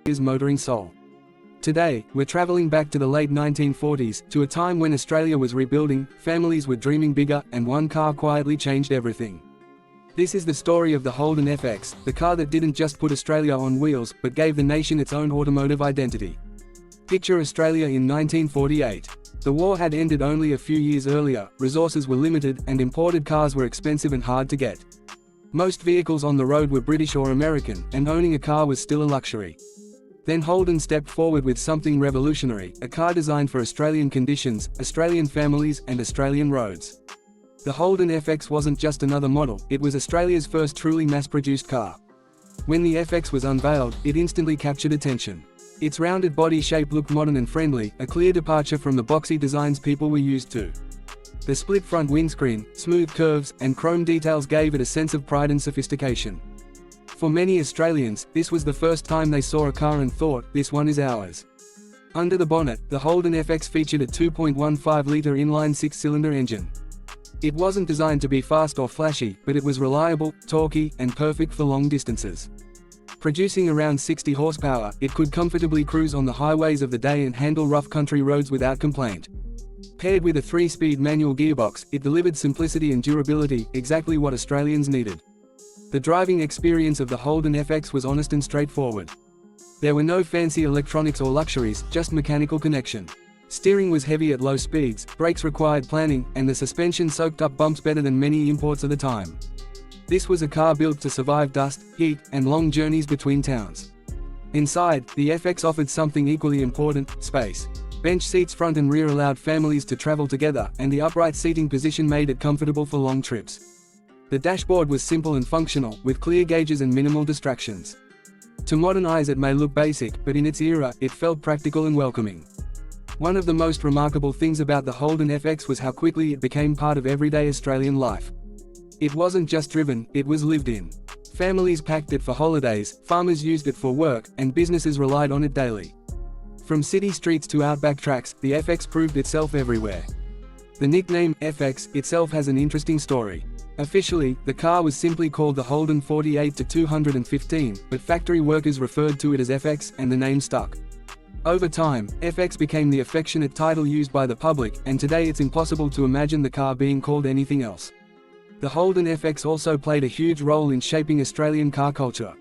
Australia's motoring soul. Today, we're traveling back to the late 1940s, to a time when Australia was rebuilding, families were dreaming bigger, and one car quietly changed everything. This is the story of the Holden FX, the car that didn't just put Australia on wheels, but gave the nation its own automotive identity. Picture Australia in 1948. The war had ended only a few years earlier, resources were limited, and imported cars were expensive and hard to get. Most vehicles on the road were British or American, and owning a car was still a luxury. Then Holden stepped forward with something revolutionary, a car designed for Australian conditions, Australian families, and Australian roads. The Holden FX wasn't just another model, it was Australia's first truly mass-produced car. When the FX was unveiled, it instantly captured attention. Its rounded body shape looked modern and friendly, a clear departure from the boxy designs people were used to. The split front windscreen, smooth curves, and chrome details gave it a sense of pride and sophistication. For many Australians, this was the first time they saw a car and thought, this one is ours. Under the bonnet, the Holden FX featured a 2.15-litre inline six-cylinder engine. It wasn't designed to be fast or flashy, but it was reliable, torquey, and perfect for long distances. Producing around 60 horsepower, it could comfortably cruise on the highways of the day and handle rough country roads without complaint. Paired with a 3-speed manual gearbox, it delivered simplicity and durability, exactly what Australians needed. The driving experience of the Holden FX was honest and straightforward. There were no fancy electronics or luxuries, just mechanical connection. Steering was heavy at low speeds, brakes required planning, and the suspension soaked up bumps better than many imports of the time. This was a car built to survive dust, heat, and long journeys between towns. Inside, the FX offered something equally important: space. Bench seats front and rear allowed families to travel together, and the upright seating position made it comfortable for long trips. The dashboard was simple and functional, with clear gauges and minimal distractions. To modern eyes it may look basic, but in its era, it felt practical and welcoming. One of the most remarkable things about the Holden FX was how quickly it became part of everyday Australian life. It wasn't just driven, it was lived in. Families packed it for holidays, farmers used it for work, and businesses relied on it daily. From city streets to outback tracks, the FX proved itself everywhere. The nickname FX itself has an interesting story. Officially, the car was simply called the Holden 48-215, but factory workers referred to it as FX, and the name stuck. Over time, FX became the affectionate title used by the public, and today it's impossible to imagine the car being called anything else. The Holden FX also played a huge role in shaping Australian car culture.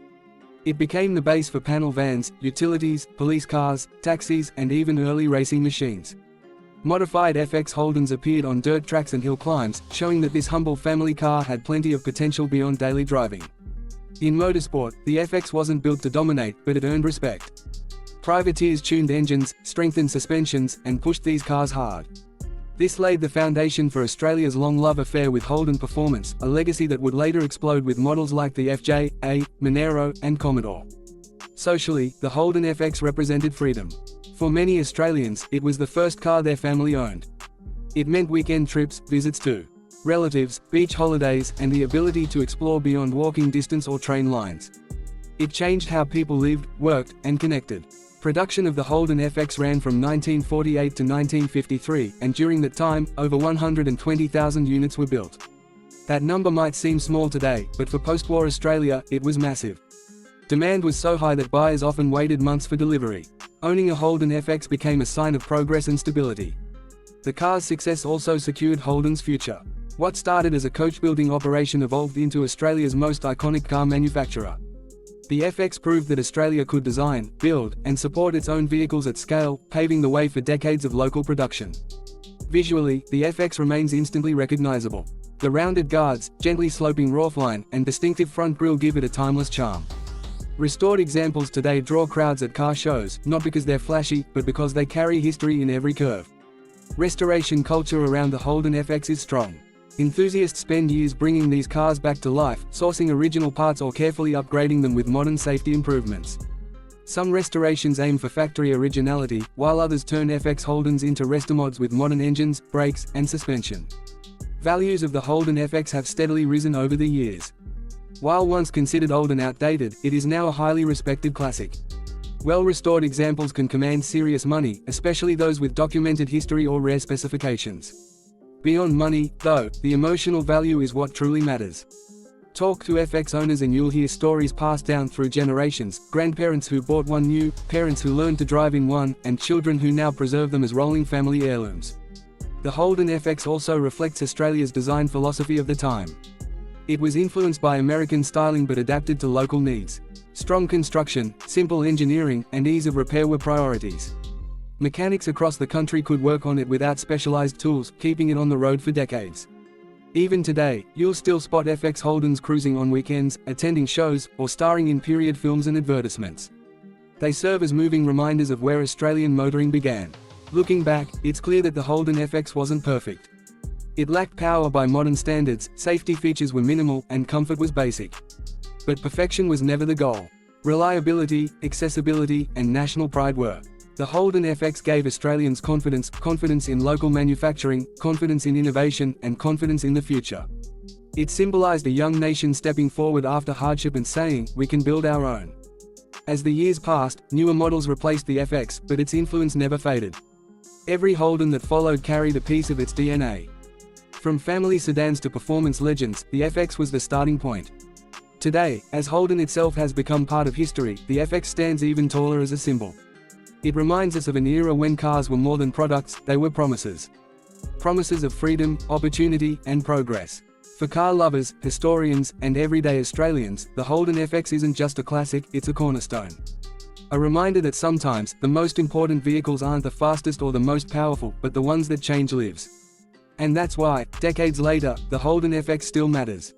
It became the base for panel vans, utilities, police cars, taxis, and even early racing machines. Modified FX Holdens appeared on dirt tracks and hill climbs, showing that this humble family car had plenty of potential beyond daily driving. In motorsport, the FX wasn't built to dominate, but it earned respect. Privateers tuned engines, strengthened suspensions, and pushed these cars hard. This laid the foundation for Australia's long love affair with Holden performance, a legacy that would later explode with models like the FJ, A, Monero, and Commodore. Socially, the Holden FX represented freedom. For many Australians, it was the first car their family owned. It meant weekend trips, visits to relatives, beach holidays, and the ability to explore beyond walking distance or train lines. It changed how people lived, worked, and connected. Production of the Holden FX ran from 1948 to 1953, and during that time, over 120,000 units were built. That number might seem small today, but for post-war Australia, it was massive. Demand was so high that buyers often waited months for delivery. Owning a Holden FX became a sign of progress and stability. The car's success also secured Holden's future. What started as a coach-building operation evolved into Australia's most iconic car manufacturer. The FX proved that Australia could design, build, and support its own vehicles at scale, paving the way for decades of local production. Visually, the FX remains instantly recognizable. The rounded guards, gently sloping roofline, and distinctive front grille give it a timeless charm. Restored examples today draw crowds at car shows, not because they're flashy, but because they carry history in every curve. Restoration culture around the Holden FX is strong. Enthusiasts spend years bringing these cars back to life, sourcing original parts or carefully upgrading them with modern safety improvements. Some restorations aim for factory originality, while others turn FX Holdens into restomods with modern engines, brakes, and suspension. Values of the Holden FX have steadily risen over the years. While once considered old and outdated, it is now a highly respected classic. Well-restored examples can command serious money, especially those with documented history or rare specifications. Beyond money, though, the emotional value is what truly matters. Talk to FX owners and you'll hear stories passed down through generations, grandparents who bought one new, parents who learned to drive in one, and children who now preserve them as rolling family heirlooms. The Holden FX also reflects Australia's design philosophy of the time. It was influenced by American styling but adapted to local needs. Strong construction, simple engineering, and ease of repair were priorities. Mechanics across the country could work on it without specialized tools, keeping it on the road for decades. Even today, you'll still spot FX Holdens cruising on weekends, attending shows, or starring in period films and advertisements. They serve as moving reminders of where Australian motoring began. Looking back, it's clear that the Holden FX wasn't perfect. It lacked power by modern standards, safety features were minimal, and comfort was basic. But perfection was never the goal. Reliability, accessibility, and national pride were. The Holden FX gave Australians confidence in local manufacturing, confidence in innovation, and confidence in the future. It symbolized a young nation stepping forward after hardship and saying, "We can build our own." As the years passed, newer models replaced the FX, but its influence never faded. Every Holden that followed carried a piece of its DNA. From family sedans to performance legends, the FX was the starting point. Today, as Holden itself has become part of history, the FX stands even taller as a symbol. It reminds us of an era when cars were more than products, they were promises. Promises of freedom, opportunity, and progress. For car lovers, historians, and everyday Australians, the Holden FX isn't just a classic, it's a cornerstone. A reminder that sometimes, the most important vehicles aren't the fastest or the most powerful, but the ones that change lives. And that's why, decades later, the Holden FX still matters.